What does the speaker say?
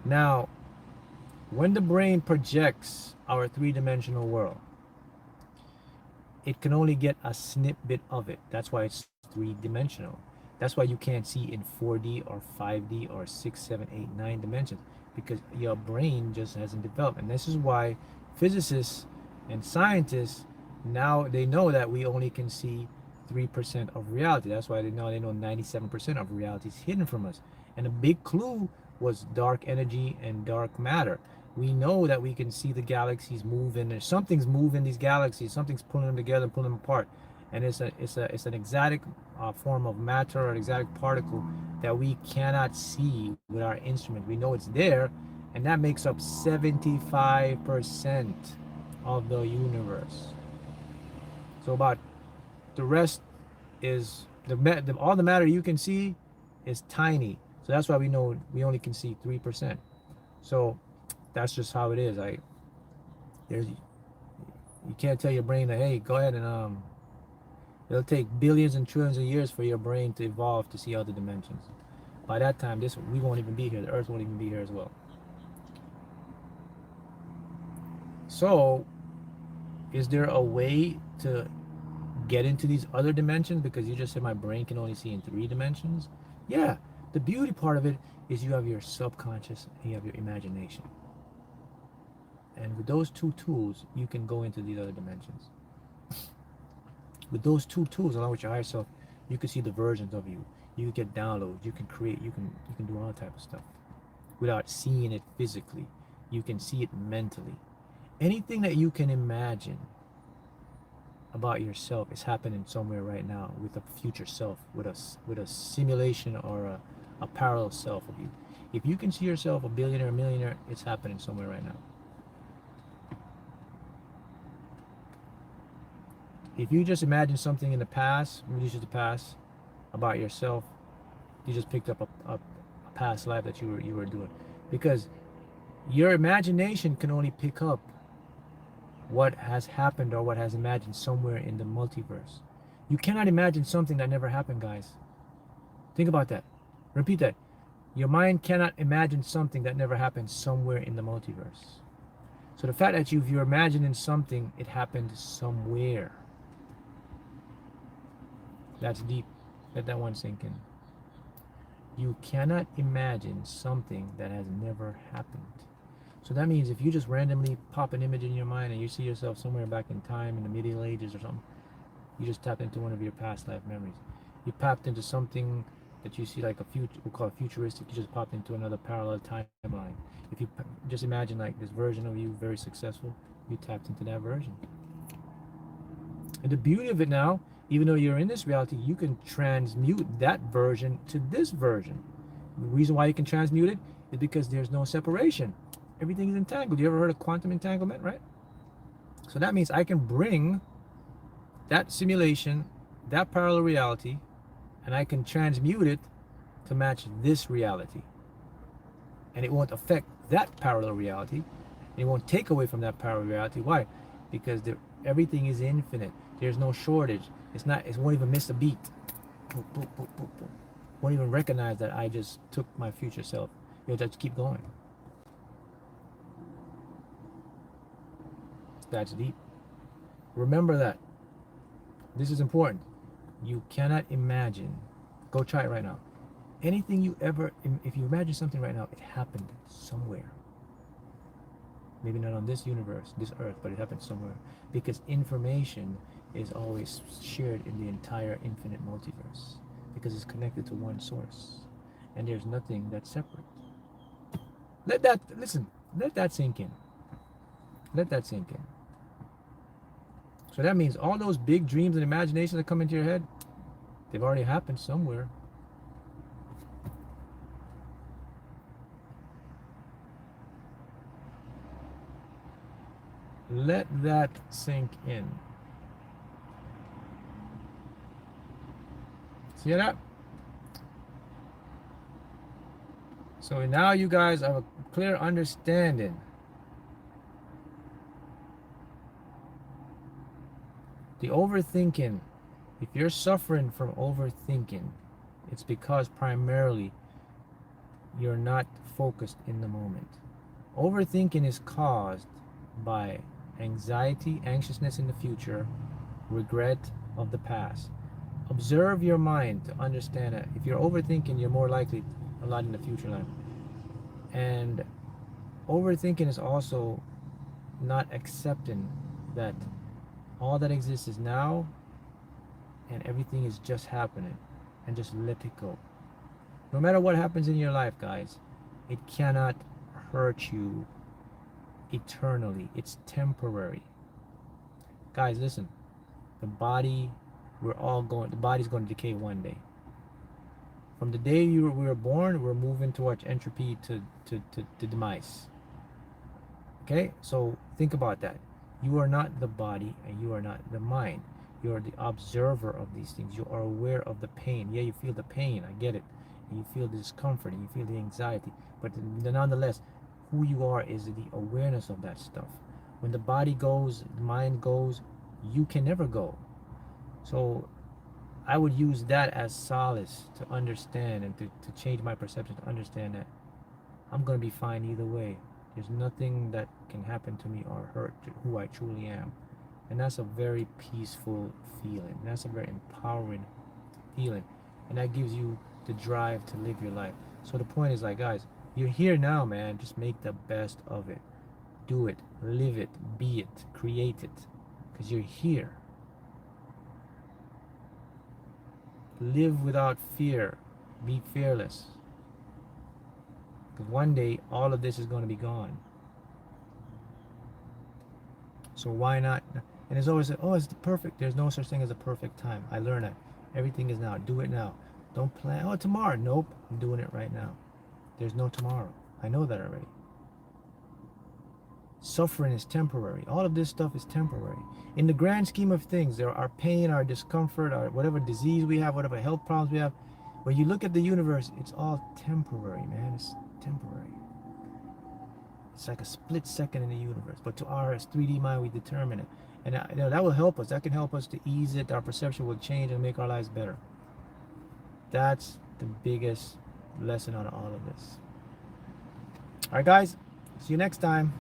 Now, when the brain projects our three-dimensional world, it can only get a snippet of it. That's why it's three-dimensional. That's why you can't see in 4D or 5D or 6, 7, 8, 9 dimensions, because your brain just hasn't developed. And this is why physicists and scientists now they know that we only can see 3% of reality. That's why they know 97% of reality is hidden from us. And a big clue was dark energy and dark matter. We know that we can see the galaxies moving. There's something's moving these galaxies. Something's pulling them together, pulling them apart, and it's an exotic form of matter or an exotic particle that we cannot see with our instrument. We know it's there, and that makes up 75% of the universe. So about the rest is all the matter you can see is tiny. So that's why we know we only can see 3%. So that's just how it is. There's you can't tell your brain that, hey, go ahead and it'll take billions and trillions of years for your brain to evolve to see other dimensions. By that time, we won't even be here. The Earth won't even be here as well. So, is there a way to get into these other dimensions? Because you just said my brain can only see in 3 dimensions. Yeah, the beauty part of it is you have your subconscious and you have your imagination. And with those two tools, you can go into these other dimensions. With those two tools, along with your higher self, you can see the versions of you. You can get downloads. You can create. You can do all type of stuff without seeing it physically. You can see it mentally. Anything that you can imagine about yourself is happening somewhere right now with a future self, with a simulation or a parallel self of you. If you can see yourself a billionaire, a millionaire, it's happening somewhere right now. If you just imagine something in the past, releases the past about yourself, you just picked up a past life that you were doing, because your imagination can only pick up what has happened or what has imagined somewhere in the multiverse. You cannot imagine something that never happened, guys. Think about that. Repeat that. Your mind cannot imagine something that never happened somewhere in the multiverse. So the fact that if you're imagining something, it happened somewhere. That's deep. Let that one sink in. You cannot imagine something that has never happened. So that means if you just randomly pop an image in your mind and you see yourself somewhere back in time in the Middle Ages or something, you just tapped into one of your past life memories. You popped into something that you see like we'll call it futuristic. You just popped into another parallel timeline. If you just imagine like this version of you very successful, you tapped into that version. And the beauty of it now, even though you're in this reality, you can transmute that version to this version. The reason why you can transmute it is because there's no separation. Everything is entangled. You ever heard of quantum entanglement, right? So that means I can bring that simulation, that parallel reality, and I can transmute it to match this reality. And it won't affect that parallel reality. It won't take away from that parallel reality. Why? Because everything is infinite. There's no shortage. It won't even miss a beat. Boop, boop, boop, boop, boop. Won't even recognize that I just took my future self. You'll just keep going. That's deep. Remember that. This is important. You cannot imagine. Go try it right now. Anything you ever, if you imagine something right now, it happened somewhere. Maybe not on this universe, this earth, but it happened somewhere. Because information is always shared in the entire infinite multiverse. Because it's connected to one source. And there's nothing that's separate. Let that sink in. Let that sink in. So that means all those big dreams and imaginations that come into your head, they've already happened somewhere. Let that sink in. See that? So now you guys have a clear understanding. The overthinking, if you're suffering from overthinking, it's because primarily you're not focused in the moment. Overthinking is caused by anxiety, anxiousness in the future, regret of the past. Observe your mind to understand that if you're overthinking, you're more likely a lot in the future life. And overthinking is also not accepting that all that exists is now and everything is just happening, and just let it go. No matter what happens in your life, guys, it cannot hurt you eternally. It's temporary. Guys, listen. The body, the body's going to decay one day. From the day we were born, we're moving towards entropy to demise. Okay? So think about that. You are not the body and you are not the mind. You are the observer of these things. You are aware of the pain. Yeah, you feel the pain. I get it. And you feel the discomfort and you feel the anxiety. But nonetheless, who you are is the awareness of that stuff. When the body goes, the mind goes, you can never go. So I would use that as solace to understand and to change my perception, to understand that I'm going to be fine either way. There's nothing that can happen to me or hurt who I truly am. And that's a very peaceful feeling. That's a very empowering feeling. And that gives you the drive to live your life. So the point is, like, guys, you're here now, man. Just make the best of it. Do it. Live it. Be it. Create it. Because you're here. Live without fear. Be fearless. Because one day, all of this is going to be gone. So why not? And it's always, oh, it's the perfect. There's no such thing as a perfect time. I learned that. Everything is now. Do it now. Don't plan, oh, tomorrow. Nope. I'm doing it right now. There's no tomorrow. I know that already. Suffering is temporary. All of this stuff is temporary. In the grand scheme of things, there are pain, our discomfort, our whatever disease we have, whatever health problems we have. When you look at the universe, it's all temporary, man. It's temporary. It's like a split second in the universe. But to our 3D mind, we determine it. And that will help us. That can help us to ease it. Our perception will change and make our lives better. That's the biggest lesson out of all of this. All right, guys. See you next time.